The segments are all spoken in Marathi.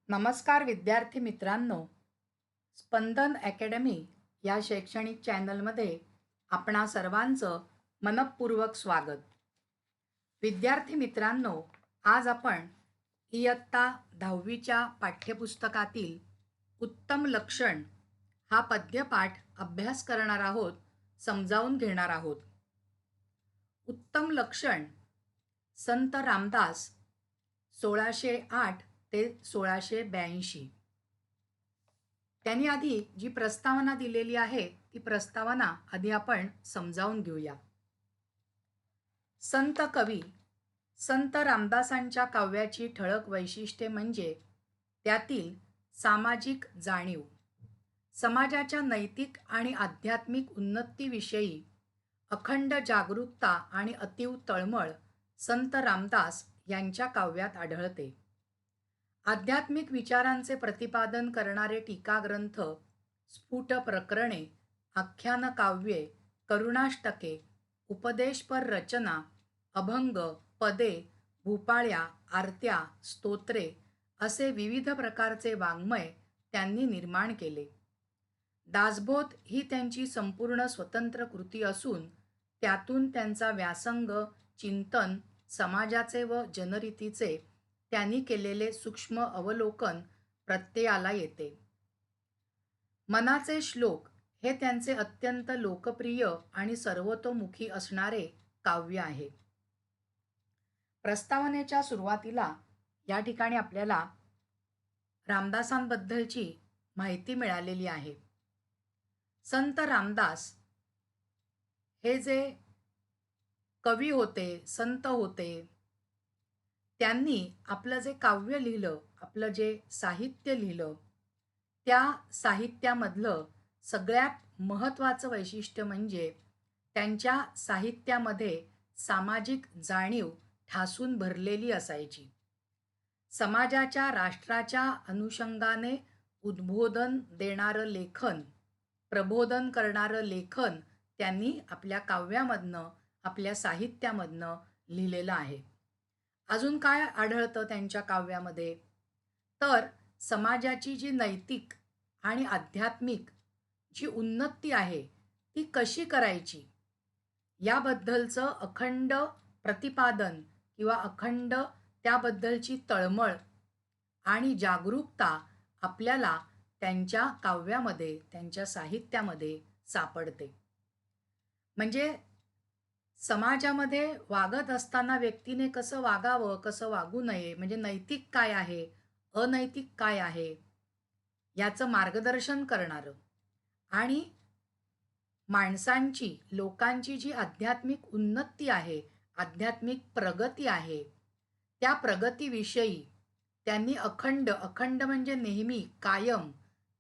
नमस्कार विद्यार्थी मित्रांनो, स्पंदन अकॅडमी या शैक्षणिक चॅनलमध्ये आपणा सर्वांचं मनःपूर्वक स्वागत. विद्यार्थी मित्रांनो, आज आपण इयत्ता 10वीच्या पाठ्यपुस्तकातील उत्तम लक्षण हा पद्यपाठ अभ्यास करणार आहोत, समजावून घेणार आहोत. उत्तम लक्षण संत रामदास 1608 ते 1682. त्यांनी आधी जी प्रस्तावना दिलेली आहे ती प्रस्तावना आधी आपण समजावून घेऊया. संत कवी संत रामदासांच्या काव्याची ठळक वैशिष्ट्ये म्हणजे त्यातील सामाजिक जाणीव, समाजाच्या नैतिक आणि आध्यात्मिक उन्नतीविषयी अखंड जागरूकता आणि अतीव तळमळ संत रामदास यांच्या काव्यात आढळते. आध्यात्मिक विचारांचे प्रतिपादन करणारे टीकाग्रंथ, स्फुट प्रकरणे, आख्यान काव्ये, करुणाष्टके, उपदेशपर रचना, अभंग, पदे, भूपाळ्या, आरत्या, स्तोत्रे असे विविध प्रकारचे वाङ्मय त्यांनी निर्माण केले. दासबोध ही त्यांची संपूर्ण स्वतंत्र कृती असून त्यातून त्यांचा व्यासंग, चिंतन, समाजाचे व जनरीतीचे त्यांनी केलेले सूक्ष्म अवलोकन प्रत्ययाला येते. मनाचे श्लोक हे त्यांचे अत्यंत लोकप्रिय आणि सर्वतोमुखी असणारे काव्य आहे. प्रस्तावनेच्या सुरुवातीला या ठिकाणी आपल्याला रामदासांबद्दलची माहिती मिळालेली आहे. संत रामदास हे जे कवी होते, संत होते, त्यांनी आपलं जे काव्य लिहिलं, आपलं जे साहित्य लिहिलं, त्या साहित्यामधलं सगळ्यात महत्त्वाचं वैशिष्ट्य म्हणजे त्यांच्या साहित्यामध्ये सामाजिक जाणीव ठासून भरलेली असायची. समाजाच्या, राष्ट्राच्या अनुषंगाने उद्बोधन देणारं लेखन, प्रबोधन करणारं लेखन त्यांनी आपल्या काव्यामधनं, आपल्या साहित्यामधनं लिहिलेलं आहे. अजून काय आढळतं त्यांच्या काव्यामध्ये? तर समाजाची जी नैतिक आणि आध्यात्मिक जी उन्नती आहे ती कशी करायची याबद्दलचं अखंड प्रतिपादन किंवा अखंड त्याबद्दलची तळमळ आणि जागरूकता आपल्याला त्यांच्या काव्यामध्ये, त्यांच्या साहित्यामध्ये सापडते. म्हणजे समाजामध्ये वागत असताना व्यक्तीने कसं वागावं, कसं वागू नये, म्हणजे नैतिक काय आहे, अनैतिक काय आहे, याचं मार्गदर्शन करणारं आणि माणसांची, लोकांची जी आध्यात्मिक उन्नती आहे, आध्यात्मिक प्रगती आहे, त्या प्रगतीविषयी त्यांनी अखंड, अखंड म्हणजे नेहमी, कायम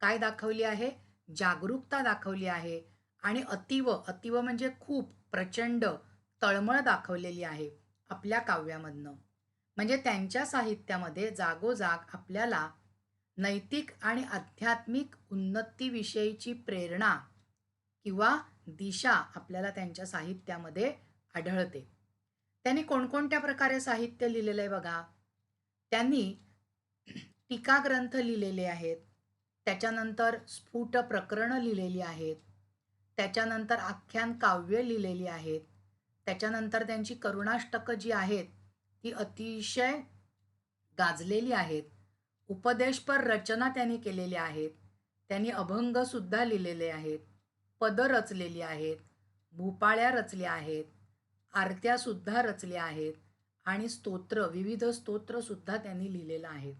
काय दाखवली आहे? जागरूकता दाखवली आहे आणि अतीव, अतीव म्हणजे खूप, प्रचंड तळमळ दाखवलेली आहे आपल्या काव्यामधनं. म्हणजे त्यांच्या साहित्यामध्ये जागोजाग आपल्याला नैतिक आणि आध्यात्मिक उन्नतीविषयीची प्रेरणा किंवा दिशा आपल्याला त्यांच्या साहित्यामध्ये आढळते. त्यांनी कोणकोणत्या प्रकारे साहित्य लिहिलेलं आहे बघा. त्यांनी टीकाग्रंथ लिहिलेले आहेत, त्याच्यानंतर स्फुट प्रकरणं लिहिलेली आहेत, त्याच्यानंतर आख्यान काव्य लिहिलेली आहेत, त्याच्यानंतर त्यांची करुणाष्टकं जी आहेत ती अतिशय गाजलेली आहेत. उपदेशपर रचना त्यांनी केलेल्या आहेत. त्यांनी अभंगसुद्धा लिहिलेले आहेत, पदं रचलेली आहेत, भूपाळ्या रचल्या आहेत, आरत्यासुद्धा रचल्या आहेत आणि स्तोत्र, विविध स्तोत्रसुद्धा त्यांनी लिहिलेलं आहे.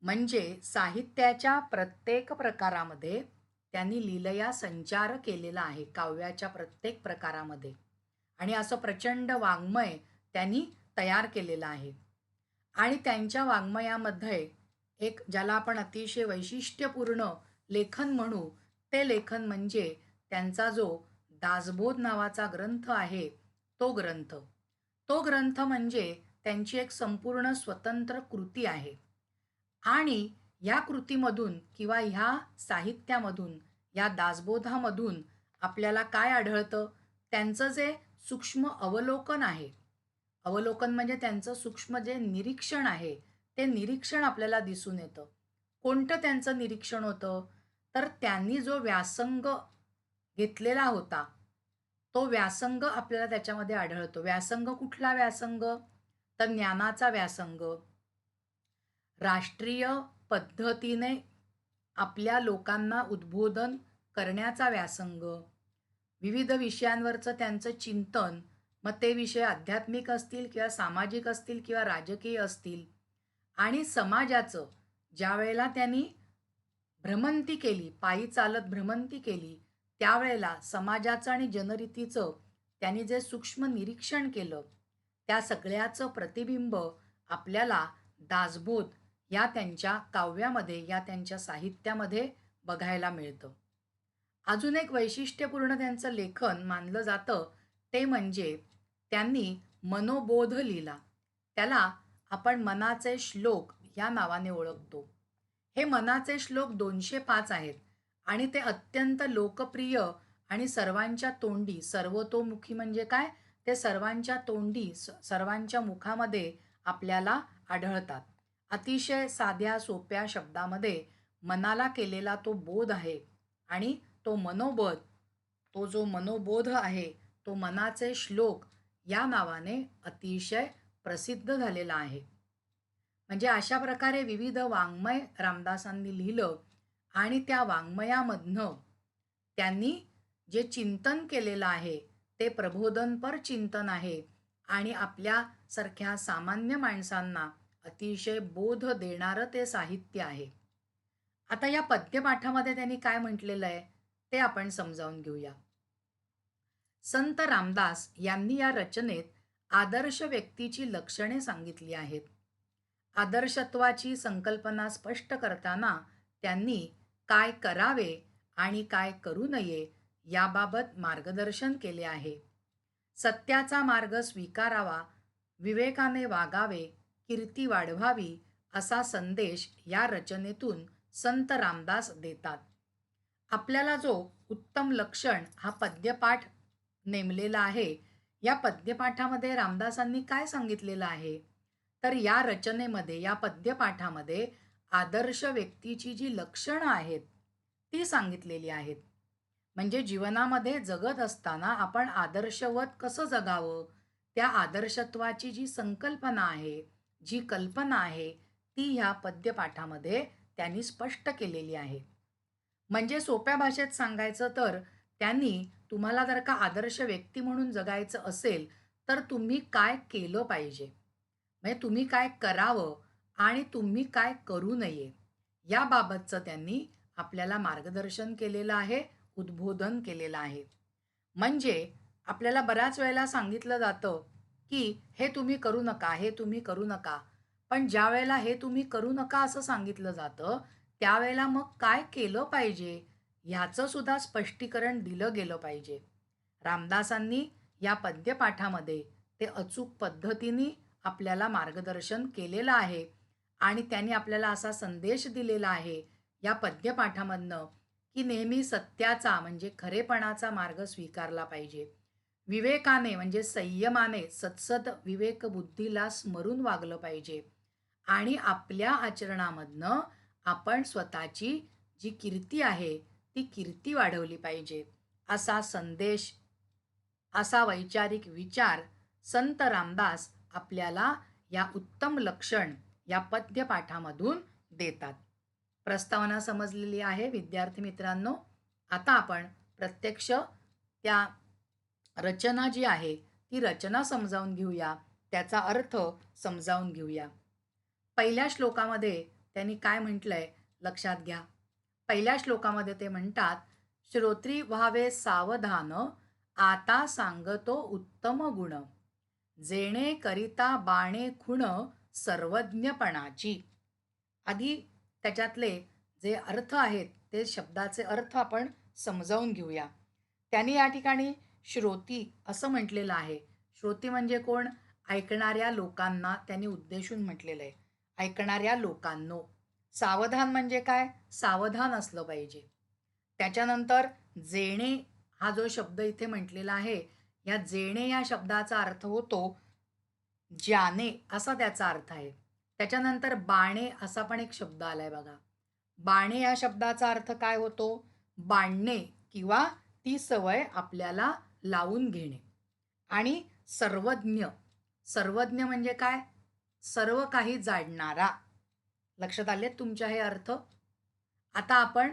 म्हणजे साहित्याच्या प्रत्येक प्रकारामध्ये त्यांनी लीलया संचार केलेला आहे, काव्याच्या प्रत्येक प्रकारामध्ये. आणि असं प्रचंड वाङ्मय त्यांनी तयार केलेलं आहे. आणि त्यांच्या वाङ्मयामध्ये एक ज्याला आपण अतिशय वैशिष्ट्यपूर्ण लेखन म्हणू, ते लेखन म्हणजे त्यांचा जो दासबोध नावाचा ग्रंथ आहे तो ग्रंथ. तो ग्रंथ म्हणजे त्यांची एक संपूर्ण स्वतंत्र कृती आहे. आणि या कृतीमधून किंवा ह्या साहित्यामधून, या दासबोधामधून आपल्याला काय आढळतं? त्यांचं जे सूक्ष्म अवलोकन आहे, अवलोकन म्हणजे त्यांचं सूक्ष्म जे निरीक्षण आहे, ते निरीक्षण आपल्याला दिसून येतं. कोणतं त्यांचं निरीक्षण होतं? तर त्यांनी जो व्यासंग घेतलेला होता, तो व्यासंग आपल्याला त्याच्यामध्ये आढळतो. व्यासंग कुठला व्यासंग? तर ज्ञानाचा व्यासंग. राष्ट्रीय पद्धतीने आपल्या लोकांना उद्बोधन करण्याचा व्यासंग, विविध विषयांवरचं त्यांचं चिंतन, मग ते विषय आध्यात्मिक असतील किंवा सामाजिक असतील किंवा राजकीय असतील, आणि समाजाचं ज्यावेळेला त्यांनी भ्रमंती केली, पायी चालत भ्रमंती केली, त्यावेळेला समाजाचं आणि जनरीतीचं त्यांनी जे सूक्ष्म निरीक्षण केलं, त्या सगळ्याचं प्रतिबिंब आपल्याला दासबोध या त्यांच्या काव्यामध्ये, या त्यांच्या साहित्यामध्ये बघायला मिळतं. अजून एक वैशिष्ट्यपूर्ण त्यांचं लेखन मानलं जातं, ते म्हणजे त्यांनी मनोबोध लिहिला. त्याला आपण मनाचे श्लोक या नावाने ओळखतो. हे मनाचे श्लोक 205 आहेत आणि ते अत्यंत लोकप्रिय आणि सर्वांच्या तोंडी, सर्वतोमुखी म्हणजे काय? ते सर्वांच्या तोंडी, सर्वांच्या मुखामध्ये आपल्याला आढळतात. अतिशय साध्या सोप्या शब्दामध्ये मनाला केलेला तो बोध आहे आणि तो मनोबोध, तो जो मनोबोध आहे, तो मनाचे श्लोक या नावाने अतिशय प्रसिद्ध झालेला आहे. म्हणजे अशा प्रकारे विविध वाङ्मय रामदासांनी लिहिलं आणि त्या वाङ्मयामधनं त्यांनी जे चिंतन केलेलं आहे, ते प्रबोधनपर चिंतन आहे आणि आपल्यासारख्या सामान्य माणसांना अतिशय बोध देणारं ते साहित्य आहे. आता या पद्यपाठामध्ये त्यांनी काय म्हटलेलं आहे, ते आपण समजावून घेऊया. संत रामदास यांनी या रचनेत आदर्श व्यक्तीची लक्षणे सांगितली आहेत. आदर्शत्वाची संकल्पना स्पष्ट करताना त्यांनी काय करावे आणि काय करू नये याबाबत मार्गदर्शन केले आहे. सत्याचा मार्ग स्वीकारावा, विवेकाने वागावे, कीर्ती वाढवावी असा संदेश या रचनेतून संत रामदास देतात. आपल्याला जो उत्तम लक्षण हा पद्यपाठ नेमलेला आहे, या पद्यपाठामध्ये रामदासांनी काय सांगितलेलं आहे? तर या रचनेमध्ये, या पद्यपाठामध्ये आदर्श व्यक्तीची जी लक्षणं आहेत, ती सांगितलेली आहेत. म्हणजे जीवनामध्ये जगत असताना आपण आदर्शवत कसं जगावं, त्या आदर्शत्वाची जी संकल्पना आहे, जी कल्पना आहे, ती ह्या पद्यपाठामध्ये त्यांनी स्पष्ट केलेली आहे. म्हणजे सोप्या भाषेत सांगायचं तर त्यांनी तुम्हाला जर का आदर्श व्यक्ती म्हणून जगायचं असेल, तर तुम्ही काय केलं पाहिजे? म्हणजे तुम्ही काय करावं आणि तुम्ही काय करू नये, याबाबतचं त्यांनी आपल्याला मार्गदर्शन केलेलं आहे, उद्बोधन केलेलं आहे. म्हणजे आपल्याला बऱ्याच वेळेला सांगितलं जातं, की हे तुम्ही करू नका, हे तुम्ही करू नका. पण ज्यावेळेला हे तुम्ही करू नका असं सांगितलं जातं, त्यावेळेला मग काय केलं पाहिजे, ह्याचं सुद्धा स्पष्टीकरण दिलं गेलं पाहिजे. रामदासांनी या पद्यपाठामध्ये ते अचूक पद्धतीने आपल्याला मार्गदर्शन केलेलं आहे आणि त्यांनी आपल्याला असा संदेश दिलेला आहे या पद्यपाठामधनं, की नेहमी सत्याचा म्हणजे खरेपणाचा मार्ग स्वीकारला पाहिजे. विवेकाने म्हणजे संयमाने सत्सद विवेक बुद्धीला स्मरून वागलं पाहिजे आणि आपल्या आचरणामधनं आपण स्वतःची जी कीर्ती आहे, ती कीर्ती वाढवली पाहिजे. असा संदेश, असा वैचारिक विचार संत रामदास आपल्याला या उत्तम लक्षण या पद्यपाठामधून देतात. प्रस्तावना समजलेली आहे विद्यार्थी मित्रांनो. आता आपण प्रत्यक्ष त्या रचना जी आहे ती रचना समजावून घेऊया, त्याचा अर्थ समजावून घेऊया. पहिल्या श्लोकामध्ये त्यांनी काय म्हटलंय लक्षात घ्या. पहिल्या श्लोकामध्ये ते म्हणतात, श्रोत्री व्हावे सावधान, आता सांगतो उत्तम गुण, जेणे करिता बाणे खुण सर्वज्ञपणाची. आधी त्याच्यातले जे अर्थ आहेत ते शब्दाचे अर्थ आपण समजावून घेऊया. त्यांनी या ठिकाणी श्रोती असं म्हटलेलं आहे. श्रोती म्हणजे कोण? ऐकणाऱ्या लोकांना त्यांनी उद्देशून म्हटलेलं आहे. ऐकणाऱ्या लोकांनो. सावधान म्हणजे काय? सावधान असलं पाहिजे. त्याच्यानंतर जेणे हा जो शब्द इथे म्हटलेला आहे, या जेणे या शब्दाचा अर्थ होतो ज्याने, असा त्याचा अर्थ आहे. त्याच्यानंतर बाणे असा पण एक शब्द आलाय बघा. बाणे या शब्दाचा अर्थ काय होतो? बाणणे किंवा ती सवय आपल्याला लावून घेणे. आणि सर्वज्ञ. सर्वज्ञ म्हणजे काय? सर्व काही जाणणारा. लक्षात आलेत तुमच्या हे अर्थ? आता आपण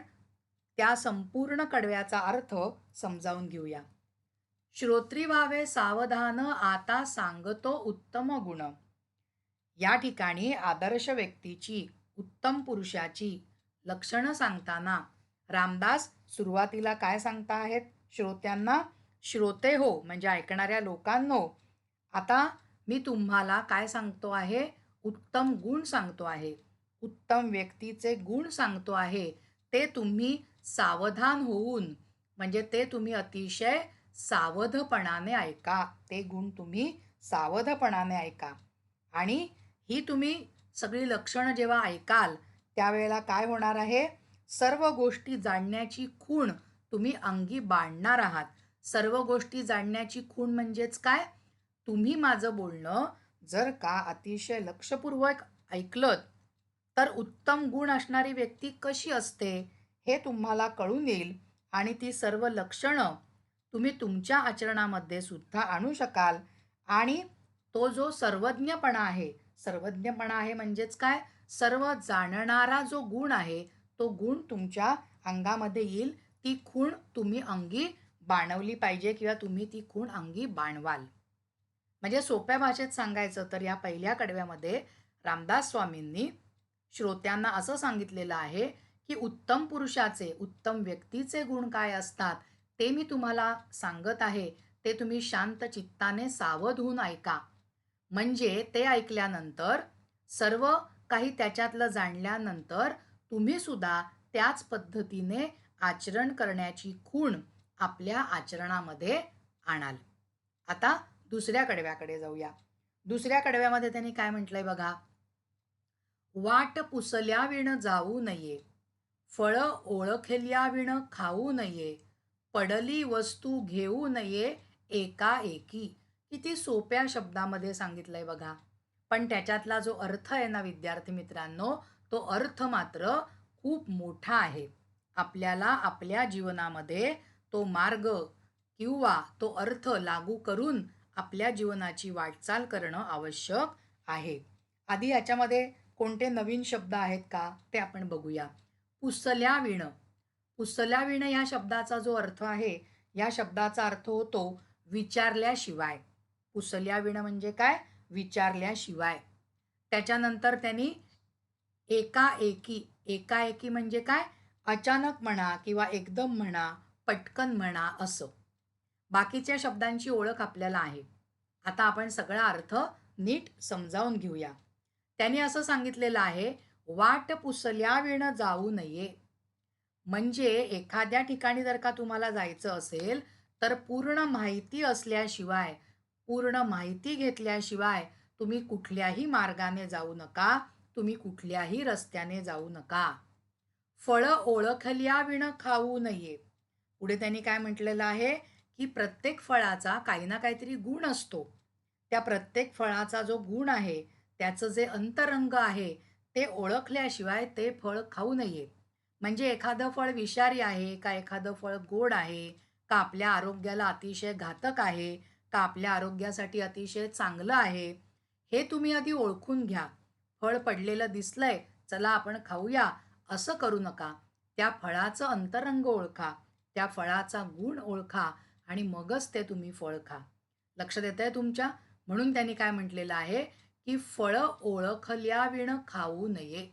त्या संपूर्ण कडव्याचा अर्थ समजावून घेऊया. श्रोत्री व्हावे सावधान, आता सांगतो उत्तम गुण. या ठिकाणी आदर्श व्यक्तीची, उत्तम पुरुषाची लक्षणं सांगताना रामदास सुरुवातीला काय सांगता आहेत श्रोत्यांना? श्रोते हो म्हणजे ऐकणाऱ्या लोकांनो, आता मी तुम्हाला काय सांगतो आहे? उत्तम गुण सांगतो आहे. उत्तम व्यक्तीचे गुण सांगतो आहे. ते तुम्ही सावधान होऊन म्हणजे ते तुम्ही अतिशय सावधपणाने ऐका. ते गुण तुम्ही सावधपणाने ऐका. आणि ही तुम्ही सगळी लक्षणं जेव्हा ऐकाल त्यावेळेला काय होणार आहे? सर्व गोष्टी जाणण्याची खूण तुम्ही अंगी बाणणार आहात. सर्व गोष्टी जाणण्याची खूण म्हणजेच काय? तुम्ही माझं बोलणं जर का अतिशय लक्षपूर्वक ऐकलत तर उत्तम गुण असणारी व्यक्ती कशी असते हे तुम्हाला कळून येईल आणि ती सर्व लक्षणं तुम्ही तुमच्या आचरणामध्ये सुद्धा आणू शकाल. आणि तो जो सर्वज्ञपणा आहे, सर्वज्ञपणा आहे म्हणजेच काय? सर्व जाणणारा जो गुण आहे तो गुण तुमच्या अंगामध्ये येईल. ती खूण तुम्ही अंगी बाणवली पाहिजे किंवा तुम्ही ती खूण अंगी बाणवाल. म्हणजे सोप्या भाषेत सांगायचं तर या पहिल्या कडव्यामध्ये रामदास स्वामींनी श्रोत्यांना असं सांगितलेलं आहे की उत्तम पुरुषाचे, उत्तम व्यक्तीचे गुण काय असतात ते मी तुम्हाला सांगत आहे. ते तुम्ही शांत चित्ताने सावध होऊन ऐका. म्हणजे ते ऐकल्यानंतर सर्व काही त्याच्यातलं जाणल्यानंतर तुम्ही सुद्धा त्याच पद्धतीने आचरण करण्याची खूण आपल्या आचरणामध्ये आणाल. आता दुसऱ्या कडव्याकडे जाऊया. दुसऱ्या कडव्यामध्ये त्यांनी काय म्हटलंय बघा. वाट पुसल्या विण जाऊ नये, फळ ओळखल्या विण खाऊ नये, पडली वस्तू घेऊ नये एकाएकी. किती सोप्या शब्दामध्ये सांगितलंय बघा. पण त्याच्यातला जो अर्थ आहे ना विद्यार्थी मित्रांनो, तो अर्थ मात्र खूप मोठा आहे. आपल्याला आपल्या जीवनामध्ये तो मार्ग किंवा तो अर्थ लागू करून आपल्या जीवनाची वाटचाल करणं आवश्यक आहे. आधी याच्यामध्ये कोणते नवीन शब्द आहेत का ते आपण बघूया. पुसल्या विण. पुसल्या विण या शब्दाचा जो अर्थ आहे, या शब्दाचा अर्थ होतो विचारल्याशिवाय. पुसल्या विण म्हणजे काय? विचारल्याशिवाय. त्याच्यानंतर त्यांनी एकाएकी. एकाएकी म्हणजे काय? अचानक म्हणा किंवा एकदम म्हणा, पटकन म्हणा असं. बाकीच्या शब्दांची ओळख आपल्याला आहे. आता आपण सगळा अर्थ नीट समजावून घेऊया. त्यांनी असं सांगितलेलं आहे, वाट पुसल्या विण जाऊ नये. म्हणजे एखाद्या ठिकाणी जर का तुम्हाला जायचं असेल तर पूर्ण माहिती असल्याशिवाय, पूर्ण माहिती घेतल्याशिवाय तुम्ही कुठल्याही मार्गाने जाऊ नका. तुम्ही कुठल्याही रस्त्याने जाऊ नका. फळ ओळखल्या विण खाऊ नये. पुढे त्यांनी काय म्हटलेलं आहे की प्रत्येक फळाचा काही ना काहीतरी गुण असतो. त्या प्रत्येक फळाचा जो गुण आहे, त्याचं जे अंतरंग आहे ते ओळखल्याशिवाय ते फळ खाऊ नये. म्हणजे एखादं फळ विषारी आहे का एखादं फळ गोड आहे का आपल्या आरोग्याला अतिशय घातक आहे का आपल्या आरोग्यासाठी अतिशय चांगलं आहे, हे तुम्ही आधी ओळखून घ्या. फळ पडलेलं दिसलंय, चला आपण खाऊया असं करू नका. त्या फळाचं अंतरंग ओळखा, त्या फळाचा गुण ओळखा आणि मगच ते तुम्ही फळ खा. लक्षात येतंय तुमच्या? म्हणून त्यांनी काय म्हटलेलं आहे की फळ ओळखल्या विण खाऊ नये.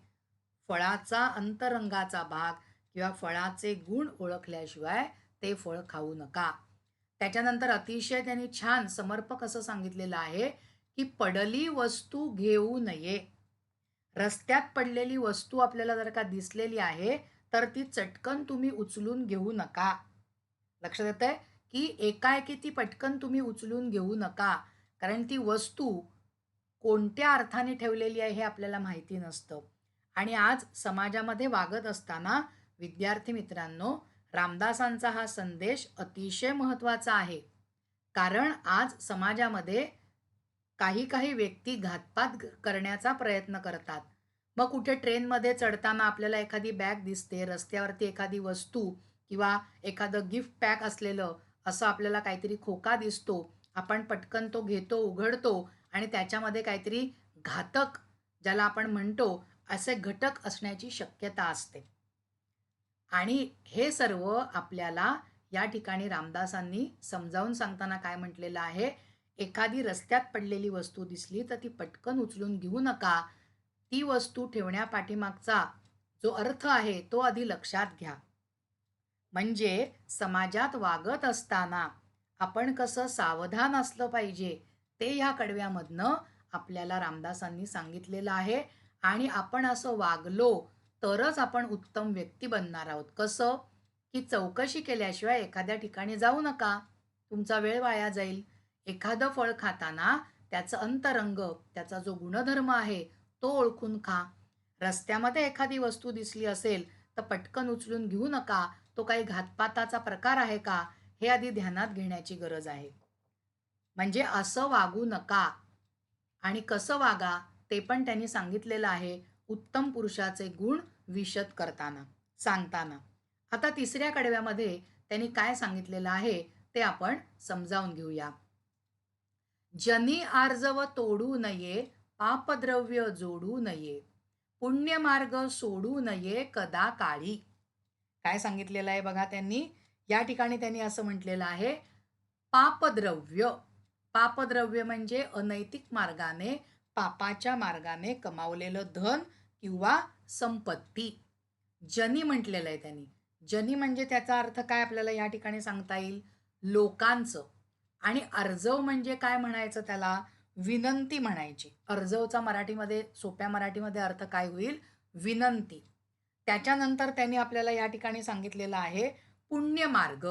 फळाचा अंतरंगाचा भाग किंवा फळाचे गुण ओळखल्याशिवाय ते फळ खाऊ नका. त्याच्यानंतर अतिशय त्यांनी छान समर्पक असं सांगितलेलं आहे की पडली वस्तू घेऊ नये. रस्त्यात पडलेली वस्तू आपल्याला जर का दिसलेली आहे तर ती चटकन तुम्ही उचलून घेऊ नका. लक्षात येतंय की एकाएकी ती पटकन तुम्ही उचलून घेऊ नका. कारण ती वस्तू कोणत्या अर्थाने ठेवलेली आहे हे आपल्याला माहिती नसतं. आणि आज समाजामध्ये वागत असताना विद्यार्थी मित्रांनो, रामदासांचा हा संदेश अतिशय महत्त्वाचा आहे. कारण आज समाजामध्ये काही काही व्यक्ती घातपात करण्याचा प्रयत्न करतात. मग कुठे ट्रेनमध्ये चढताना आपल्याला एखादी बॅग दिसते, रस्त्यावरती एखादी वस्तू किंवा एखादं गिफ्ट पॅक असलेलं असं आपल्याला काहीतरी खोका दिसतो. आपण पटकन तो घेतो, उघडतो आणि त्याच्यामध्ये काहीतरी घातक, ज्याला आपण म्हणतो, असे घटक असण्याची शक्यता असते. आणि हे सर्व आपल्याला या ठिकाणी रामदासांनी समजावून सांगताना काय म्हटलेलं आहे, एखादी रस्त्यात पडलेली वस्तू दिसली तर ती पटकन उचलून घेऊ नका. ती वस्तू ठेवण्यापाठीमागचा जो अर्थ आहे तो आधी लक्षात घ्या. म्हणजे समाजात वागत असताना आपण कसं सावधान असलं पाहिजे, ते ह्या कडव्यामधनं आपल्याला रामदासांनी सांगितलेलं आहे. आणि आपण असं वागलो तरच आपण उत्तम व्यक्ती बनणार आहोत. कसं? की चौकशी केल्याशिवाय एखाद्या ठिकाणी जाऊ नका. तुमचा वेळ वाया जाईल. एखादं फळ खाताना त्याचं अंतरंग, त्याचा जो गुणधर्म आहे तो ओळखून खा. रस्त्यामध्ये एखादी वस्तू दिसली असेल तर पटकन उचलून घेऊ नका. तो काही घातपाताचा प्रकार आहे का? हे आधी ध्यानात घेण्याची गरज आहे. म्हणजे असं वागू नका. आणि कसं वागा ते पण त्यांनी सांगितलेलं आहे उत्तम पुरुषाचे गुण विशद करताना, सांगताना. आता तिसऱ्या कडव्यामध्ये त्यांनी काय सांगितलेलं आहे ते आपण समजावून घेऊया. जनी आर्जव तोडू नये, पापद्रव्य जोडू नये, पुण्यमार्ग सोडू नये कदा काळी. काय सांगितलेलं आहे बघा त्यांनी. या ठिकाणी त्यांनी असं म्हटलेलं आहे, पापद्रव्य. पापद्रव्य म्हणजे अनैतिक मार्गाने, पापाच्या मार्गाने कमावलेलं धन किंवा संपत्ती. जनी म्हटलेलं आहे त्यांनी. जनी म्हणजे त्याचा अर्थ काय आपल्याला या ठिकाणी सांगता येईल? लोकांचं. आणि अर्जव म्हणजे काय म्हणायचं त्याला? विनंती म्हणायची. अर्जवचा मराठीमध्ये, सोप्या मराठीमध्ये अर्थ काय होईल? विनंती. त्याच्यानंतर त्यांनी आपल्याला या ठिकाणी सांगितलेलं आहे पुण्यमार्ग.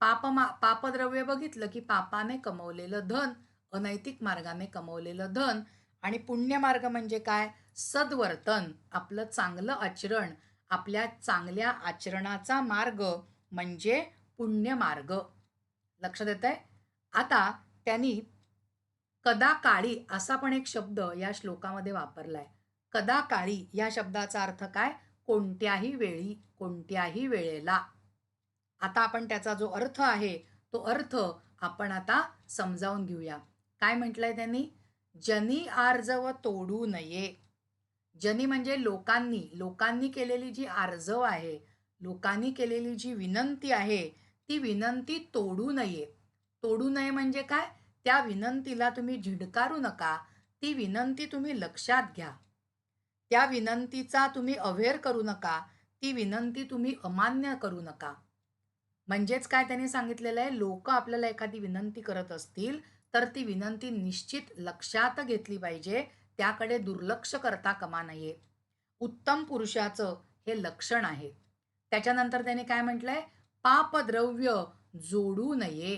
पापद्रव्य बघितलं की पापाने कमवलेलं धन, अनैतिक मार्गाने कमवलेलं धन. आणि पुण्यमार्ग म्हणजे काय? सद्वर्तन, आपलं चांगलं आचरण, आपल्या चांगल्या आचरणाचा मार्ग म्हणजे पुण्यमार्ग. लक्षात येतंय? आता त्यांनी कदा काळी असा पण एक शब्द या श्लोकामध्ये वापरलाय. कदा काळी या शब्दाचा अर्थ काय? कोणत्याही वेळी, कोणत्याही वेळेला. आता आपण त्याचा जो अर्थ आहे तो अर्थ आपण आता समजावून घेऊया. काय म्हटलंय त्यांनी? जनी आर्जव तोडू नये. जनी म्हणजे लोकांनी, लोकांनी केलेली जी आर्जव आहे, लोकांनी केलेली जी विनंती आहे, ती विनंती तोडू नये. तोडू नये म्हणजे काय? त्या विनंतीला तुम्ही झिडकारू नका. ती विनंती तुम्ही लक्षात घ्या. त्या विनंतीचा तुम्ही अव्हेर करू नका. ती विनंती तुम्ही अमान्य करू नका. म्हणजेच काय त्यांनी सांगितलेलं आहे, लोक आपल्याला एखादी विनंती करत असतील तर ती विनंती निश्चित लक्षात घेतली पाहिजे. त्याकडे दुर्लक्ष करता कामा नये. उत्तम पुरुषाचं हे लक्षण आहे. त्याच्यानंतर त्याने काय म्हटलंय? पापद्रव्य जोडू नये.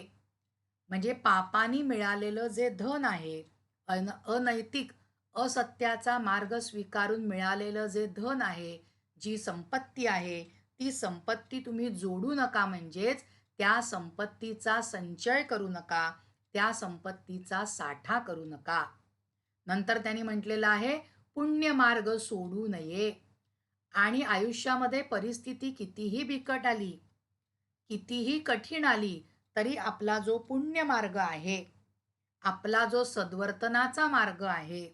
म्हणजे पापानी मिळालेलं जे धन आहे, अनैतिक, असत्याचा मार्ग स्वीकारून मिळालेलं जे धन आहे, जी संपत्ती आहे, ती संपत्ती तुम्ही जोडू नका. म्हणजेच त्या संपत्तीचा संचय करू नका, त्या संपत्तीचा साठा करू नका. नंतर त्यांनी म्हटलेलं आहे पुण्यमार्ग सोडू नये. आणि आयुष्यामध्ये परिस्थिती कितीही बिकट आली, कितीही कठीण आली, तरी आपला जो पुण्य मार्ग आहे, आपला जो सद्वर्तनाचा मार्ग आहे,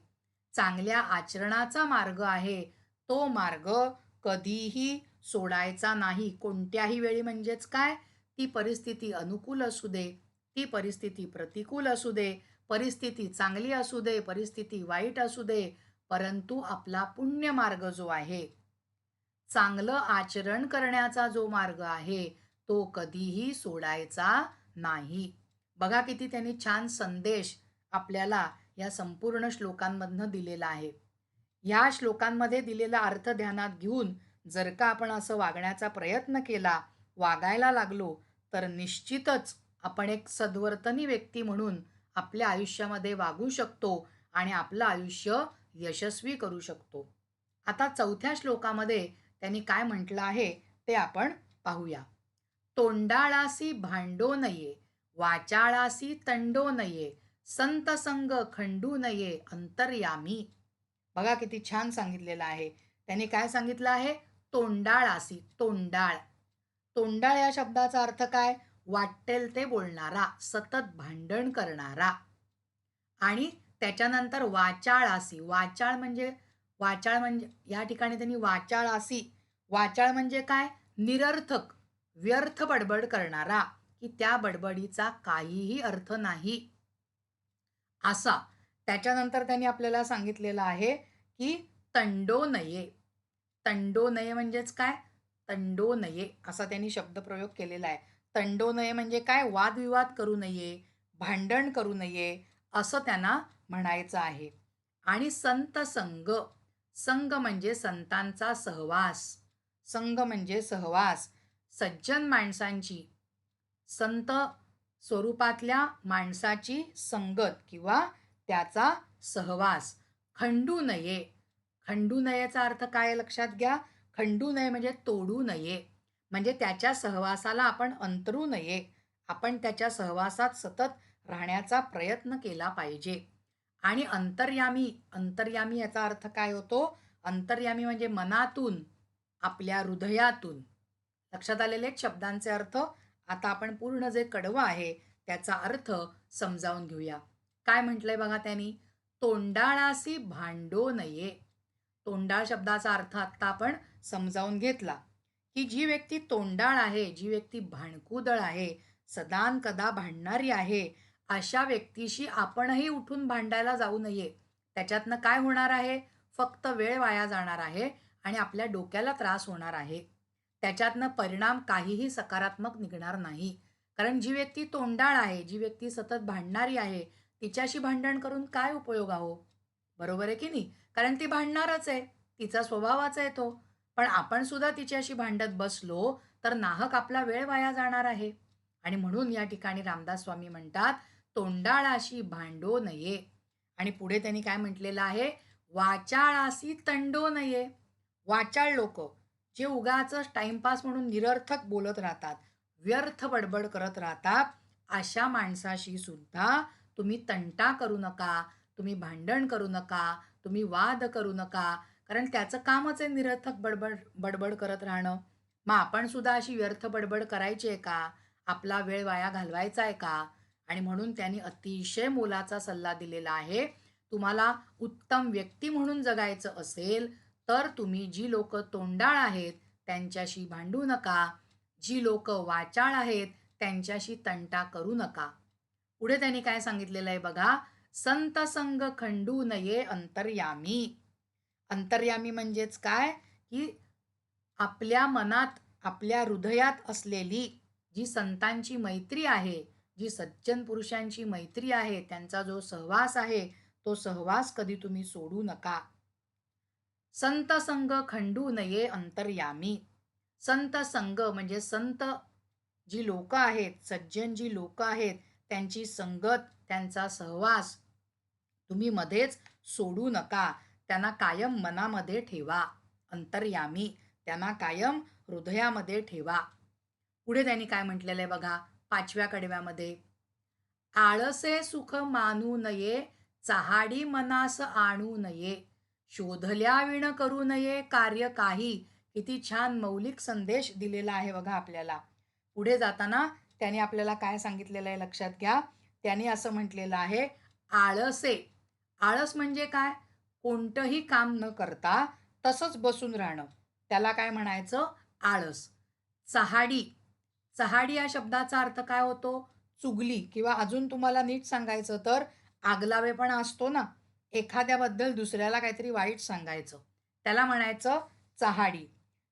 चांगल्या आचरणाचा मार्ग आहे, तो मार्ग कधीही सोडायचा नाही. कोणत्याही वेळी. म्हणजेच काय? ती परिस्थिती अनुकूल असू दे, ती परिस्थिती प्रतिकूल असू दे, परिस्थिती चांगली असू दे, परिस्थिती वाईट असू दे, परंतु आपला पुण्य मार्ग जो आहे, चांगलं आचरण करण्याचा जो मार्ग आहे, तो कधीही सोडायचा नाही. बघा किती त्यांनी छान संदेश आपल्याला या संपूर्ण श्लोकांमधनं दिलेला आहे. ह्या श्लोकांमध्ये दिलेला अर्थ ध्यानात घेऊन जर का आपण असं वागण्याचा प्रयत्न केला, वागायला लागलो, तर निश्चितच आपण एक सद्वर्तनी व्यक्ती म्हणून आपल्या आयुष्यामध्ये वागू शकतो आणि आपलं आयुष्य यशस्वी करू शकतो. आता चौथ्या श्लोकामध्ये त्यांनी काय म्हटलं आहे ते आपण पाहूया. तोंडाळासी भांडो नये, वाचाळासी तंडो नये, संत संग खंडू नये अंतर्यामी. बघा किती छान सांगितलेलं आहे. त्याने काय सांगितलं आहे? तोंडाळासी. तोंडाळ. तोंडाळ या शब्दाचा अर्थ काय? वाटेल ते बोलणारा, सतत भांडण करणारा. आणि त्याच्यानंतर वाचाळासी. वाचाळ म्हणजे या ठिकाणी त्यांनी वाचाळासी. वाचाळ म्हणजे काय? निरर्थक, व्यर्थ बडबड करणारा, की त्या बडबडीचा काहीही अर्थ नाही असा. त्याच्यानंतर त्यांनी आपल्याला सांगितलेलं आहे की तंडो नये. तंडो नये म्हणजेच काय? तंडो नये असा त्यांनी शब्दप्रयोग केलेला आहे. तंडो नये म्हणजे काय? वादविवाद करू नये, भांडण करू नये असं त्यांना म्हणायचं आहे. आणि संत संग. संग म्हणजे संतांचा सहवास. संग म्हणजे सहवास. सज्जन माणसांची, संत स्वरूपातल्या माणसाची संगत किंवा त्याचा सहवास. खंडू नये. खंडू नयेचा अर्थ काय लक्षात घ्या? खंडू नये म्हणजे तोडू नये. म्हणजे त्याच्या सहवासाला आपण अंतरू नये. आपण त्याच्या सहवासात सतत राहण्याचा प्रयत्न केला पाहिजे. आणि अंतर्यामी. अंतर्यामी याचा अर्थ काय होतो? अंतर्यामी म्हणजे मनातून, आपल्या हृदयातून. लक्षात आलेले शब्दांचे अर्थ. आता आपण पूर्ण जे कडवं आहे त्याचा अर्थ समजावून घेऊया. काय म्हटलंय बघा त्यांनी? तोंडाळासी भांडो नये. तोंडाळ शब्दाचा अर्थ आता आपण समजावून घेतला, की जी व्यक्ती तोंडाळ आहे, जी व्यक्ती भांडकुदळ आहे, सदानकदा भांडणारी आहे, अशा व्यक्तीशी आपणही उठून भांडायला जाऊ नये. त्याच्यातनं काय होणार आहे? फक्त वेळ वाया जाणार आहे आणि आपल्या डोक्याला त्रास होणार आहे. त्याच्यातनं परिणाम काहीही सकारात्मक निघणार नाही. कारण जी व्यक्ती तोंडाळ आहे, जी व्यक्ती सतत भांडणारी आहे, तिच्याशी भांडण करून काय उपयोग आहो? बरोबर आहे की नाही? कारण ती भांडणारच आहे. तिचा स्वभावच आहे तो. पण आपण सुद्धा तिच्याशी भांडत बसलो तर नाहक आपला वेळ वाया जाणार आहे. आणि म्हणून या ठिकाणी रामदास स्वामी म्हणतात, तोंडाळाशी भांडो नये. आणि पुढे त्यांनी काय म्हटलेलं आहे? वाचाळासी तंडो नये. वाचाळ लोक जे उगाच टाइमपास म्हणून निरर्थक बोलत राहतात, व्यर्थ बडबड करत राहतात, अशा माणसाशी सुद्धा तुम्ही तंटा करू नका, तुम्ही भांडण करू नका, तुम्ही वाद करू नका. कारण त्याचं कामच आहे निरर्थक बडबड बडबड करत राहणं. मग आपण सुद्धा अशी व्यर्थ बडबड करायची आहे का? आपला वेळ वाया घालवायचा आहे का? आणि म्हणून त्यांनी अतिशय मोलाचा सल्ला दिलेला आहे. तुम्हाला उत्तम व्यक्ती म्हणून जगायचं असेल तर तुम्ही जी लोक तोंडाळ आहेत त्यांच्याशी भांडू नका. जी लोक वाचाळ आहेत त्यांच्याशी तंटा करू नका. पुढे त्यांनी काय सांगितलेलं आहे बघा? संत संग खंडू नये अंतर्यामी. अंतर्यामी म्हणजेच काय? की आपल्या मनात, आपल्या हृदयात असलेली जी संतांची मैत्री आहे, जी सज्जन पुरुषांची मैत्री आहे, त्यांचा जो सहवास आहे, तो सहवास कधी तुम्ही सोडू नका. संत संग खंडू नये अंतर्यामी. संत संग म्हणजे संत जी लोक आहेत, सज्जन जी लोक आहेत, त्यांची संगत, त्यांचा सहवास तुम्ही मध्येच सोडू नका. त्यांना कायम मनामध्ये ठेवा. अंतर्यामी. त्यांना कायम हृदयामध्ये ठेवा. पुढे त्यांनी काय म्हटलेलं आहे बघा 5व्या कडव्यामध्ये? आळसे सुख मानू नये, चहाडी मनास आणू नये, शोधल्या विण करू नये कार्य काही. किती छान मौलिक संदेश दिलेला आहे बघा आपल्याला. पुढे जाताना त्याने आपल्याला काय सांगितलेलं आहे लक्षात घ्या. त्याने असं म्हटलेलं आहे, आळसे. आळस म्हणजे काय? कोणतंही काम न करता तसंच बसून राहणं, त्याला काय म्हणायचं? आळस. चहाडी. चहाडी या शब्दाचा अर्थ काय होतो? चुगली. किंवा अजून तुम्हाला नीट सांगायचं तर आगलावेपणा असतो ना, एखाद्याबद्दल दुसऱ्याला काहीतरी वाईट सांगायचं, त्याला म्हणायचं चहाडी.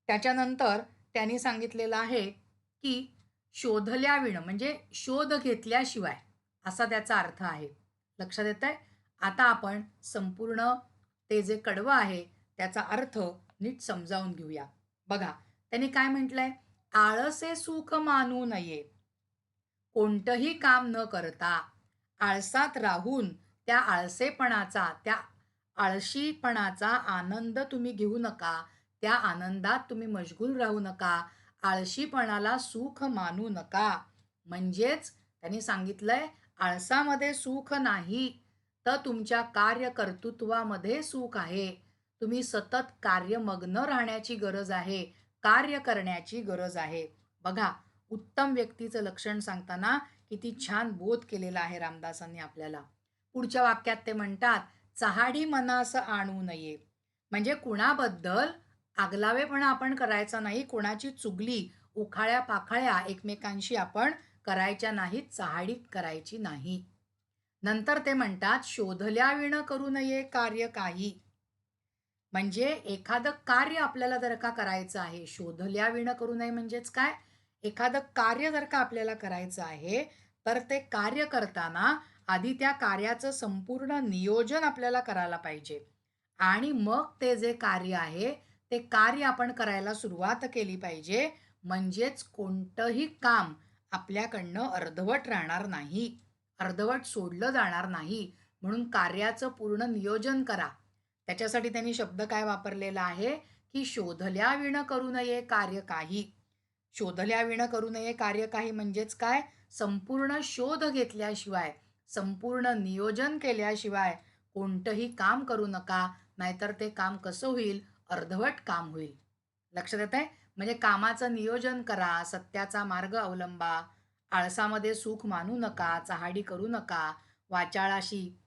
त्याच्यानंतर त्यांनी सांगितलेलं आहे की शोधल्या विण म्हणजे शोध घेतल्याशिवाय असा त्याचा अर्थ आहे. लक्षात येत आहे? आता आपण संपूर्ण ते जे कडवं आहे त्याचा अर्थ नीट समजावून घेऊया. बघा त्यांनी काय म्हटलंय? आळसे सुख मानू नये, कोणतंही काम न करता आळसात राहून त्या आळसेपणाचा, त्या आळशीपणाचा आनंद तुम्ही घेऊ नका. त्या आनंदात तुम्ही मशगूल राहू नका. आळशीपणाला सुख मानू नका. म्हणजेच त्यांनी सांगितलंय आळसामध्ये सुख नाही, तर तुमच्या कार्यकर्तृत्वामध्ये सुख आहे. तुम्ही सतत कार्यमग्न राहण्याची गरज आहे. कार्य करण्याची गरज आहे. बघा, उत्तम व्यक्तीचं लक्षण सांगताना किती छान बोध केलेला आहे रामदासांनी आपल्याला. पुढच्या वाक्यात ते म्हणतात, "चहाडी मनास आणू नये." म्हणजे कुणाबद्दल आगलावेपणा आपण करायचा नाही, कोणाची चुगली, उखाळ्या-पाखाळ्या एकमेकांशी आपण करायच्या नाहीत, चहाडी करायची नाही. नंतर ते म्हणतात, "शोधल्याविण करू नये कार्य काही." म्हणजे एखादं कार्य आपल्याला जर का करायचं आहे, शोधल्याविण करू नये म्हणजेच काय? एखादं कार्य जर का आपल्याला करायचं आहे, तर ते कार्य करताना आधी त्या कार्याचं संपूर्ण नियोजन आपल्याला करायला पाहिजे. आणि मग ते जे कार्य आहे, ते कार्य आपण करायला सुरुवात केली पाहिजे. म्हणजेच कोणतंही काम आपल्याकडनं अर्धवट राहणार नाही. अर्धवट सोडलं जाणार नाही. म्हणून कार्याचं पूर्ण नियोजन करा. त्याच्यासाठी त्यांनी शब्द काय वापरलेला आहे, की शोधल्याविण करू नये कार्य काही. शोधल्याविण करू नये कार्य काही म्हणजेच काय? संपूर्ण शोध घेतल्याशिवाय, संपूर्ण नियोजन केल्याशिवाय कोणतंही काम करू नका. नाहीतर ते काम कसं होईल? अर्धवट काम होईल. लक्षात येतंय? म्हणजे कामाचं नियोजन करा, सत्याचा मार्ग अवलंबा, आळसामध्ये सुख मानू नका, चहाडी करू नका, वाचाळाशी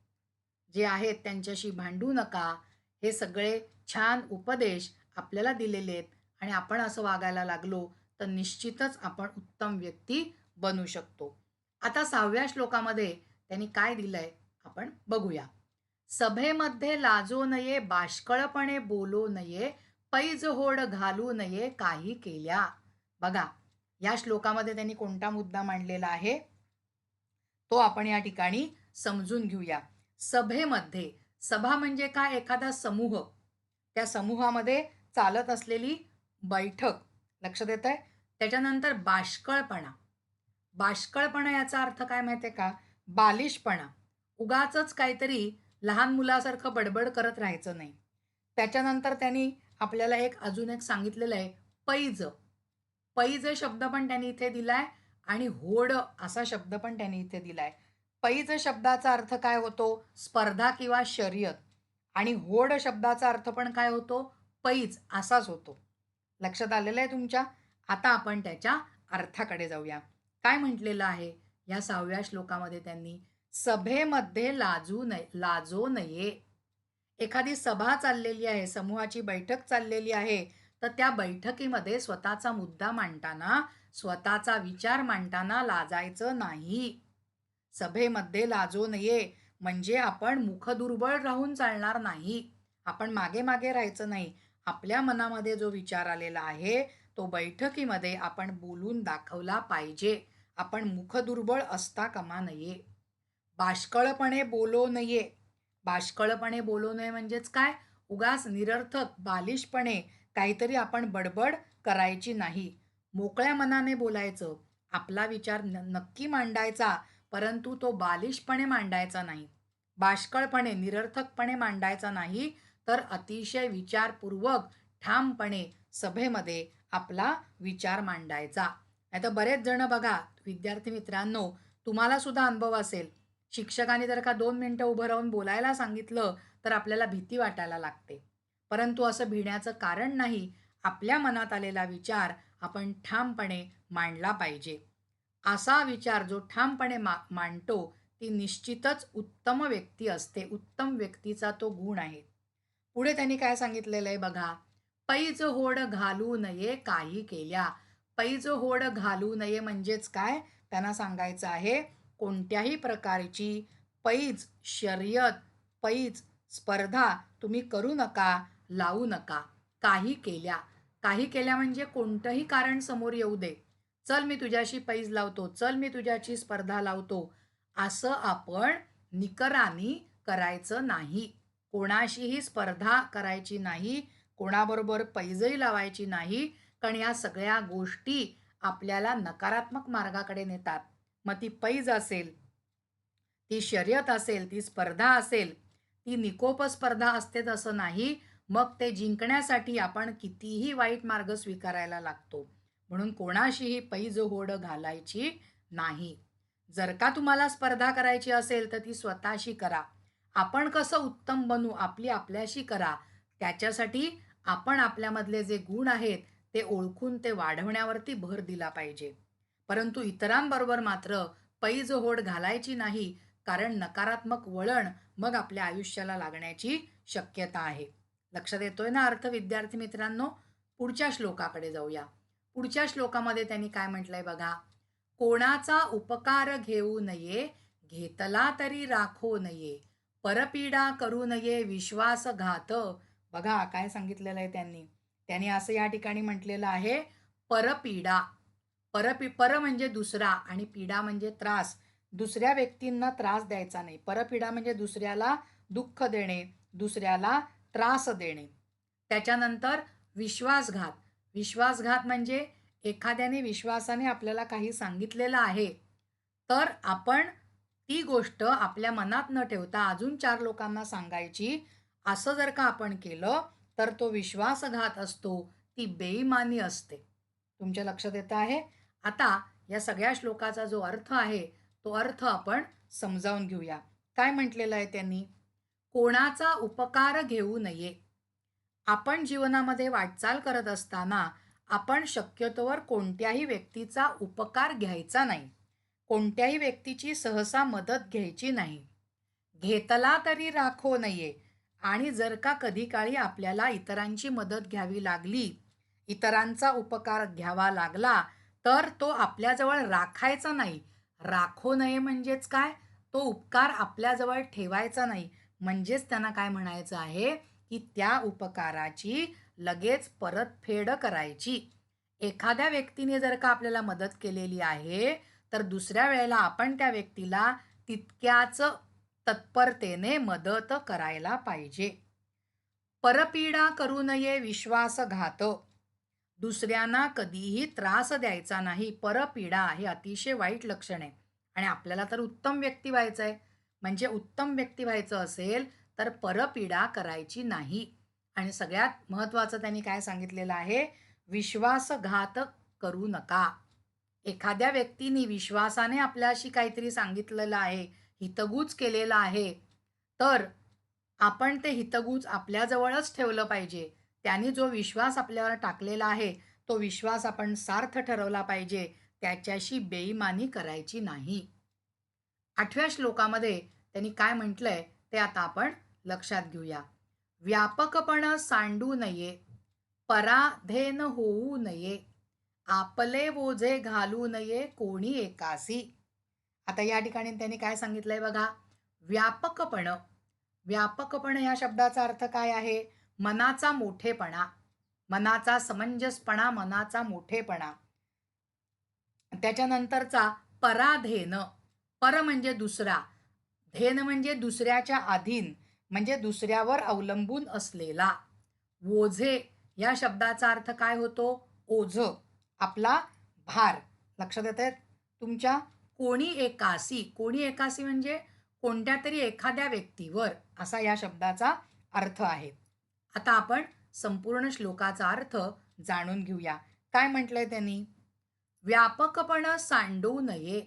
जे आहेत त्यांच्याशी भांडू नका. हे सगळे छान उपदेश आपल्याला दिलेले आहेत आणि आपण असं वागायला लागलो तर निश्चितच आपण उत्तम व्यक्ती बनू शकतो. आता 6व्या श्लोकामध्ये त्यांनी काय दिलंय आपण बघूया. सभेमध्ये लाजो नये, बाष्कळपणे बोलू नये, पैज होड घालू नये काही केल्या. बघा, या श्लोकामध्ये त्यांनी कोणता मुद्दा मांडलेला आहे तो आपण या ठिकाणी समजून घेऊया. सभेमध्ये, सभा म्हणजे काय? एखादा समूह. त्या समूहामध्ये चालत असलेली बैठक. लक्षात येतंय? त्याच्यानंतर बाष्कळपणा. बाष्कळपणा याचा अर्थ काय माहितीये का? बालिशपणा. उगाचच काहीतरी लहान मुलासारखं बडबड करत राहायचं नाही. त्याच्यानंतर त्यांनी आपल्याला अजून एक सांगितलेलं आहे, पैज. पैज शब्द पण त्यांनी इथे दिलाय आणि होड असा शब्द पण त्यांनी इथे दिलाय. पैज शब्दाचा अर्थ काय होतो? स्पर्धा किंवा शर्यत. आणि होड शब्दाचा अर्थ पण काय होतो? पैज असाच होतो. लक्षात आलेलं आहे तुमच्या? आता आपण त्याच्या अर्थाकडे जाऊया. काय म्हटलेलं आहे या 6व्या श्लोकामध्ये त्यांनी? सभेमध्ये लाजो नये. एखादी सभा चाललेली आहे, समूहाची बैठक चाललेली आहे, तर त्या बैठकीमध्ये स्वतःचा मुद्दा मांडताना, स्वतःचा विचार मांडताना लाजायचं नाही. सभेमध्ये लाजो नये म्हणजे आपण मुखदुर्बळ राहून चालणार नाही. आपण मागे-मागे राहायचं नाही. आपल्या मनामध्ये जो विचार आलेला आहे, तो बैठकीमध्ये आपण बोलून दाखवला पाहिजे. आपण मुखदुर्बळ असता कामा नये. बाष्कळपणे बोलू नये. बाष्कळपणे बोलू नये म्हणजेच काय? उगाच निरर्थक बालिशपणे काहीतरी आपण बडबड करायची नाही. मोकळ्या मनाने बोलायचं. आपला विचार नक्की मांडायचा, परंतु तो बालिशपणे मांडायचा नाही. बाष्कळपणे, निरर्थकपणे मांडायचा नाही, तर अतिशय विचारपूर्वक, ठामपणे सभेमध्ये आपला विचार मांडायचा. नाहीतर बरेच जण बघा, विद्यार्थी मित्रांनो, तुम्हाला सुद्धा अनुभव असेल. शिक्षकाने जर का 2 मिनिटं उभं राहून बोलायला सांगितलं, तर आपल्याला भीती वाटायला लागते. परंतु असं भिण्याचं कारण नाही. आपल्या मनात आलेला विचार आपण ठामपणे मांडला पाहिजे. असा विचार जो ठामपणे मांडतो, ती निश्चितच उत्तम व्यक्ती असते. उत्तम व्यक्तीचा तो गुण आहे. पुढे त्यांनी काय सांगितलेलं आहे बघा. पैज होड घालू नये काही केल्या. पैज होड घालू नये म्हणजेच काय? त्यांना सांगायचं आहे, कोणत्याही प्रकारची पैज, शर्यत, पैज, स्पर्धा तुम्ही करू नका, लावू नका. काही केल्या. काही केल्या म्हणजे कोणतंही कारण समोर येऊ दे. चल मी तुझ्याशी पैज लावतो, चल मी तुझ्याशी स्पर्धा लावतो. असं आपण निकरानी करायचं नाही. कोणाशीही स्पर्धा करायची नाही, कोणाबरोबर पैजही लावायची नाही. कारण या सगळ्या गोष्टी आपल्याला नकारात्मक मार्गाकडे नेतात. मग ती पैज असेल, ती शर्यत असेल, ती स्पर्धा असेल, ती निकोप स्पर्धा असते तसं नाही. मग ते जिंकण्यासाठी आपण कितीही वाईट मार्ग स्वीकारायला लागतो. म्हणून कोणाशीही पैज होड घालायची नाही. जर का तुम्हाला स्पर्धा करायची असेल तर ती स्वतःशी करा. आपण कसं उत्तम बनू आपली आपल्याशी करा. त्याच्यासाठी आपण आपल्यामधले जे गुण आहेत ते ओळखून ते वाढवण्यावरती भर दिला पाहिजे. परंतु इतरांबरोबर मात्र पैज होड घालायची नाही, कारण नकारात्मक वळण मग आपल्या आयुष्याला लागण्याची शक्यता आहे. लक्षात येतोय ना अर्थ विद्यार्थी मित्रांनो? पुढच्या श्लोकाकडे जाऊया. पुढच्या श्लोकामध्ये त्यांनी काय म्हटलंय बघा. कोणाचा उपकार घेऊ नये, घेतला तरी राखो नये, परपीडा करू नये विश्वासघात. बघा काय सांगितलेलं आहे त्यांनी. त्यांनी असं या ठिकाणी म्हटलेलं आहे, परपीडा. पर म्हणजे दुसरा आणि पीडा म्हणजे त्रास. दुसऱ्या व्यक्तींना त्रास द्यायचा नाही. परपीडा म्हणजे दुसऱ्याला दुःख देणे, दुसऱ्याला त्रास देणे. त्याच्यानंतर विश्वासघात. विश्वासघात म्हणजे एखाद्याने विश्वासाने आपल्याला काही सांगितलेलं आहे, तर आपण ती गोष्ट आपल्या मनात न ठेवता अजून 4 लोकांना सांगायची. असं जर का आपण केलं, तर तो विश्वासघात असतो, ती बेईमानी असते. तुमच्या लक्षात येतं आहे? आता या सगळ्या श्लोकाचा जो अर्थ आहे, तो अर्थ आपण समजावून घेऊया. काय म्हटलेलं आहे त्यांनी? कोणाचा उपकार घेऊ नये. आपण जीवनामध्ये वाटचाल करत असताना आपण शक्यतोवर कोणत्याही व्यक्तीचा उपकार घ्यायचा नाही. कोणत्याही व्यक्तीची सहसा मदत घ्यायची नाही. घेतला तरी राखो नये. आणि जर का कधी काळी आपल्याला इतरांची मदत घ्यावी लागली, इतरांचा उपकार घ्यावा लागला, तर तो आपल्याजवळ राखायचा नाही. राखो नये म्हणजेच काय? तो उपकार आपल्याजवळ ठेवायचा नाही. म्हणजेच त्यांना काय म्हणायचं आहे, की त्या उपकाराची लगेच परतफेड करायची. एखाद्या व्यक्तीने जर का आपल्याला मदत केलेली आहे, तर दुसऱ्या वेळेला आपण त्या व्यक्तीला तितक्याच तत्परतेने मदत करायला पाहिजे. परपीडा करू नये विश्वासघात. दुसऱ्यांना कधीही त्रास द्यायचा नाही. परपीडा हे अतिशय वाईट लक्षण आहे. आणि आपल्याला तर उत्तम व्यक्ती व्हायचं आहे. म्हणजे उत्तम व्यक्ती व्हायचं असेल तर परपीडा करायची नाही. आणि सगळ्यात महत्त्वाचं त्यांनी काय सांगितलेलं आहे? विश्वासघात करू नका. एखाद्या व्यक्तीने विश्वासाने आपल्याशी काहीतरी सांगितलेलं आहे, हितगूज केलेलं आहे, तर आपण ते हितगुज आपल्याजवळच ठेवलं पाहिजे. त्याने जो विश्वास आपल्यावर टाकलेला आहे, तो विश्वास आपण सार्थ ठरवला पाहिजे. त्याच्याशी बेईमानी करायची नाही. 8व्या श्लोकामध्ये त्यांनी काय म्हटलंय ते आता आपण लक्षात घेऊया. व्यापकपण सांडू नये, पराधीन होऊ नये, आपले ओझे घालू नये कोणी एकासी. आता या ठिकाणी त्यांनी काय सांगितलंय बघा. व्यापकपण. व्यापकपण या शब्दाचा अर्थ काय आहे? मनाचा मोठेपणा, मनाचा समंजसपणा, मनाचा मोठेपणा. त्याच्यानंतरचा पराधेन. पर म्हणजे दुसरा, धेन म्हणजे दुसऱ्याच्या अधीन, म्हणजे दुसऱ्यावर अवलंबून असलेला. ओझे या शब्दाचा अर्थ काय होतो? ओझ, आपला भार. लक्षात येत आहेत तुमच्या? कोणी एकासी. कोणी एकासी म्हणजे कोणत्या तरी एखाद्या व्यक्तीवर, असा या शब्दाचा अर्थ आहे. आता आपण संपूर्ण श्लोकाचा अर्थ जाणून घेऊया. काय म्हटलंय त्यांनी? व्यापकपण सांडू नये.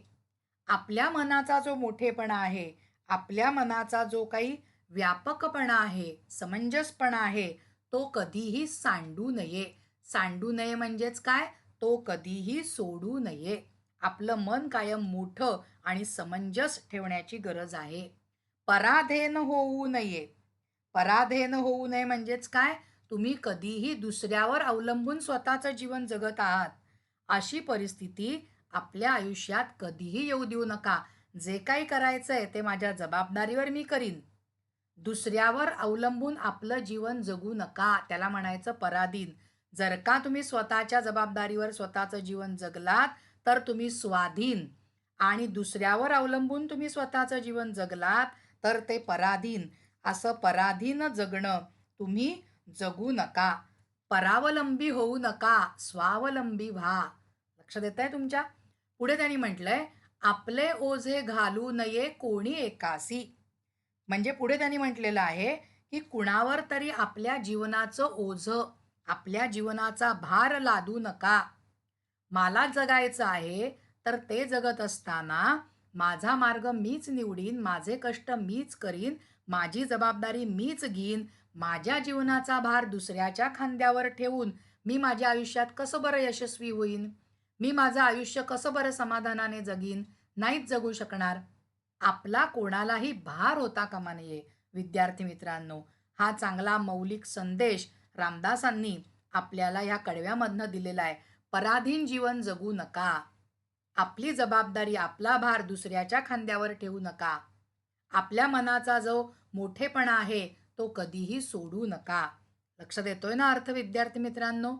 आपल्या मनाचा जो मोठेपणा आहे, आपल्या मनाचा जो काही व्यापकपणा आहे, समंजसपणा आहे, तो कधीही सांडू नये. सांडू नये म्हणजेच काय? तो कधीही सोडू नये. आपलं मन कायम मोठं आणि समंजस ठेवण्याची गरज आहे. पराधीन होऊ नये. पराधीन होऊ नये म्हणजेच काय? तुम्ही कधीही दुसऱ्यावर अवलंबून स्वतःचं जीवन जगत आहात. अशी परिस्थिती आपल्या आयुष्यात कधीही येऊ देऊ नका. जे काही करायचंय ते माझ्या जबाबदारीवर मी करीन. दुसऱ्यावर अवलंबून आपलं जीवन जगू नका. त्याला म्हणायचं पराधीन. जर का तुम्ही स्वतःच्या जबाबदारीवर स्वतःचं जीवन जगलात, तर तुम्ही स्वाधीन. आणि दुसऱ्यावर अवलंबून तुम्ही स्वतःचं जीवन जगलात, तर ते पराधीन. असं पराधीन जगणं तुम्ही जगू नका. परावलंबी होऊ नका, स्वावलंबी व्हा. लक्षात येत आहे तुमच्या? पुढे त्यांनी म्हटलंय, आपले ओझे घालू नये कोणी एकासी. म्हणजे पुढे त्यांनी म्हटलेलं आहे, की कुणावर तरी आपल्या जीवनाचं ओझं, आपल्या जीवनाचा भार लादू नका. मला जगायचं आहे, तर ते जगत असताना माझा मार्ग मीच निवडीन, माझे कष्ट मीच करीन, माझी जबाबदारी मीच घेईन, माझ्या जीवनाचा भार दुसऱ्याच्या खांद्यावर ठेवून मी माझ्या आयुष्यात कसं बरं यशस्वी होईन? मी माझं आयुष्य कसं बरं समाधानाने जगीन? नाहीच जगू शकणार. आपला कोणालाही भार होता कामा नये. विद्यार्थी मित्रांनो, हा चांगला मौलिक संदेश रामदासांनी आपल्याला ह्या कडव्यामधनं दिलेला आहे. पराधीन जीवन जगू नका. आपली जबाबदारी, आपला भार दुसऱ्याच्या खांद्यावर ठेवू नका. आपल्या मनाचा जो मोठेपणा आहे तो कधीही सोडू नका. लक्षात येतोय ना अर्थ विद्यार्थी मित्रांनो?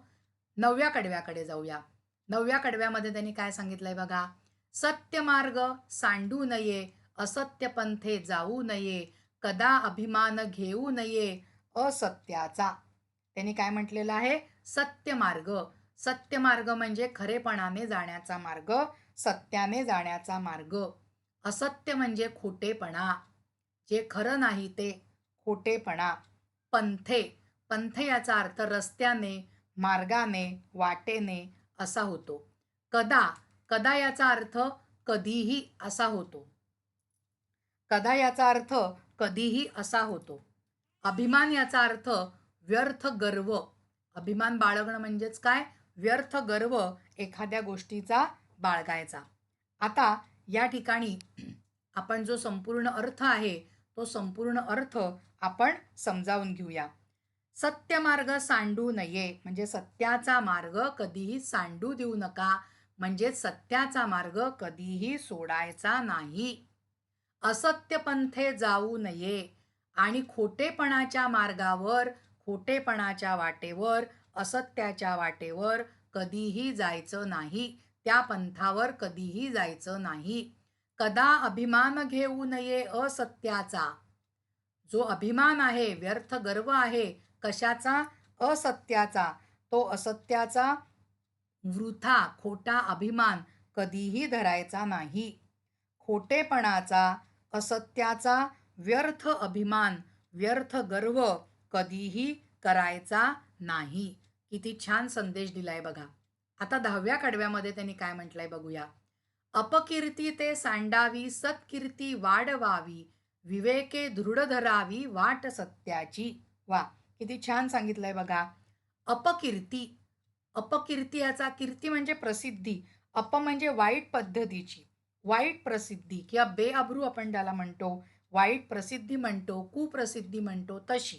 9व्या कडव्याकडे जाऊया. 9व्या कडव्यामध्ये त्यांनी काय सांगितलंय बघा. सत्य मार्ग सांडू नये, असत्य पंथे जाऊ नये, कदा अभिमान घेऊ नये असत्याचा. त्यांनी काय म्हटलेलं आहे? सत्य मार्ग. सत्य मार्ग म्हणजे खरेपणाने जाण्याचा मार्ग, सत्याने जाण्याचा मार्ग. असत्य म्हणजे खोटेपणा, जे खरं नाही ते खोटेपणा. पंथे, पंथ याचा अर्थ रस्त्याने, मार्गाने, वाटेने असा होतो. कदा, कदा याचा अर्थ कधीही असा होतो. कदा याचा अर्थ कधीही असा होतो. अभिमान याचा अर्थ व्यर्थ गर्व. अभिमान बाळगणं म्हणजेच काय? व्यर्थ गर्व एखाद्या गोष्टीचा बाळगायचा. आता या ठिकाणी आपण जो संपूर्ण अर्थ आहे तो संपूर्ण अर्थ आपण समजावून घेऊया. सत्य मार्ग सांडू नये म्हणजे सत्याचा मार्ग कधीही सांडू देऊ नका, म्हणजे सत्याचा मार्ग कधीही सोडायचा नाही. असत्य पंथे जाऊ नये आणि खोटेपणाच्या मार्गावर, खोटेपणाच्या वाटेवर, असत्याच्या वाटेवर कधीही जायचं नाही. त्या पंथावर कधीही जायचं नाही. कदा अभिमान घेऊ नये असत्याचा. जो अभिमान आहे, व्यर्थ गर्व आहे, कशाचा? असत्याचा. तो असत्याचा वृथा, खोटा अभिमान कधीही धरायचा नाही. खोटेपणाचा, असत्याचा व्यर्थ अभिमान, व्यर्थ गर्व कधीही करायचा नाही. किती छान संदेश दिलाय बघा. आता 10व्या कडव्यामध्ये त्यांनी काय म्हटलंय बघूया. अपकीर्ती ते सांडावी, सत्कीर्ती वाढवावी, विवेके दृढ धरावी वाट सत्याची. वा, किती छान सांगितलंय बघा. अपकीर्ती, अपकीर्ती याचा, कीर्ती म्हणजे प्रसिद्धी, अप म्हणजे वाईट पद्धतीची, वाईट प्रसिद्धी किंवा बेअब्रू आपण त्याला म्हणतो, वाईट प्रसिद्धी म्हणतो, कुप्रसिद्धी म्हणतो तशी.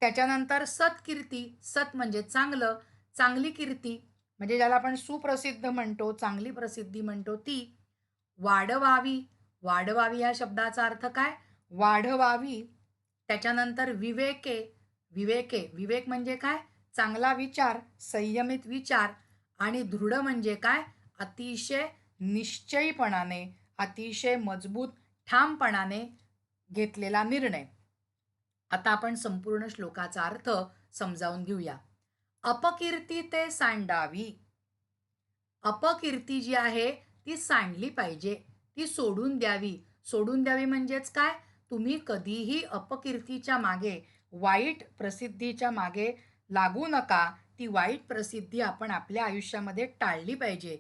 त्याच्यानंतर सत्कीर्ती, सत म्हणजे चांगलं, चांगली कीर्ती म्हणजे ज्याला आपण सुप्रसिद्ध म्हणतो, चांगली प्रसिद्धी म्हणतो ती. वाढवावी, वाढवावी या शब्दाचा अर्थ काय? वाढवावी. त्याच्यानंतर विवेके, विवेके, विवेक म्हणजे काय? चांगला विचार, संयमित विचार. आणि दृढ म्हणजे काय? अतिशय निश्चयीपणाने, अतिशय मजबूत ठामपणाने घेतलेला निर्णय. आता आपण संपूर्ण श्लोकाचा अर्थ समजावून घेऊया. अपकीर्ती ते सांडावी. अपकीर्ती जी आहे ती सांडली पाहिजे, ती सोडून द्यावी. सोडून द्यावी म्हणजेच काय? तुम्ही कधीही अपकीर्तीच्या मागे, वाईट प्रसिद्धीच्या मागे लागू नका. ती वाईट प्रसिद्धी आपण आपल्या आयुष्यामध्ये टाळली पाहिजे.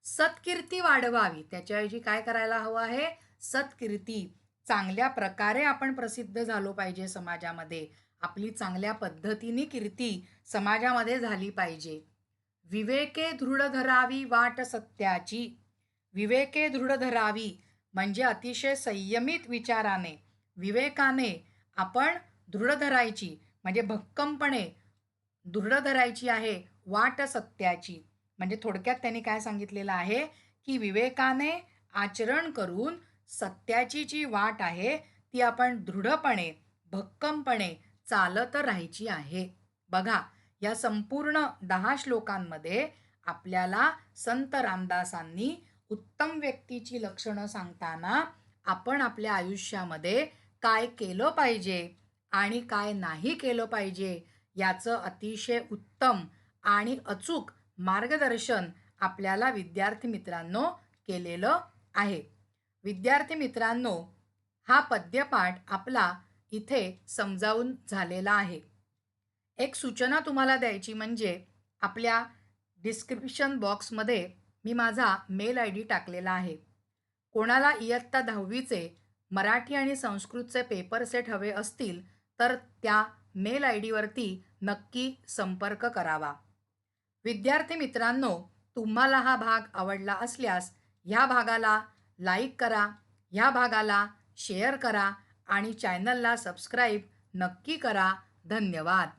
सत्कीर्ती वाढवावी, त्याच्याऐवजी काय करायला हवं आहे? सत्कीर्ती, चांगल्या प्रकारे आपण प्रसिद्ध झालो पाहिजे समाजामध्ये. आपली चांगल्या पद्धतीने कीर्ती समाजामध्ये झाली पाहिजे. विवेके दृढ धरावी वाट सत्याची. विवेके दृढ धरावी म्हणजे अतिशय संयमित विचाराने, विवेकाने आपण दृढ धरायची, म्हणजे भक्कमपणे दृढ धरायची आहे वाट सत्याची. म्हणजे थोडक्यात त्यांनी काय सांगितलेलं आहे की विवेकाने आचरण करून सत्याची जी वाट आहे ती आपण दृढपणे, भक्कमपणे चालत राहायची आहे. बघा, या संपूर्ण 10 श्लोकांमध्ये आपल्याला संत रामदासांनी उत्तम व्यक्तीची लक्षणं सांगताना आपण आपल्या आयुष्यामध्ये काय केलं पाहिजे आणि काय नाही केलं पाहिजे याचं अतिशय उत्तम आणि अचूक मार्गदर्शन आपल्याला विद्यार्थी मित्रांनो केलेलं आहे. विद्यार्थी मित्रांनो, हा पद्यपाठ आपला इथे समजावून झालेला आहे. एक सूचना तुम्हाला द्यायची म्हणजे आपल्या डिस्क्रिप्शन बॉक्समध्ये मी माझा मेल ID टाकलेला आहे. कोणाला इयत्ता 10वीचे मराठी आणि संस्कृतचे पेपर सेट हवे असतील तर त्या मेल आय डीवरती नक्की संपर्क करावा. विद्यार्थी मित्रांनो, तुम्हाला हा भाग आवडला असल्यास ह्या भागाला लाईक करा, ह्या भागाला शेअर करा आणि चॅनलला सबस्क्राईब नक्की करा. धन्यवाद.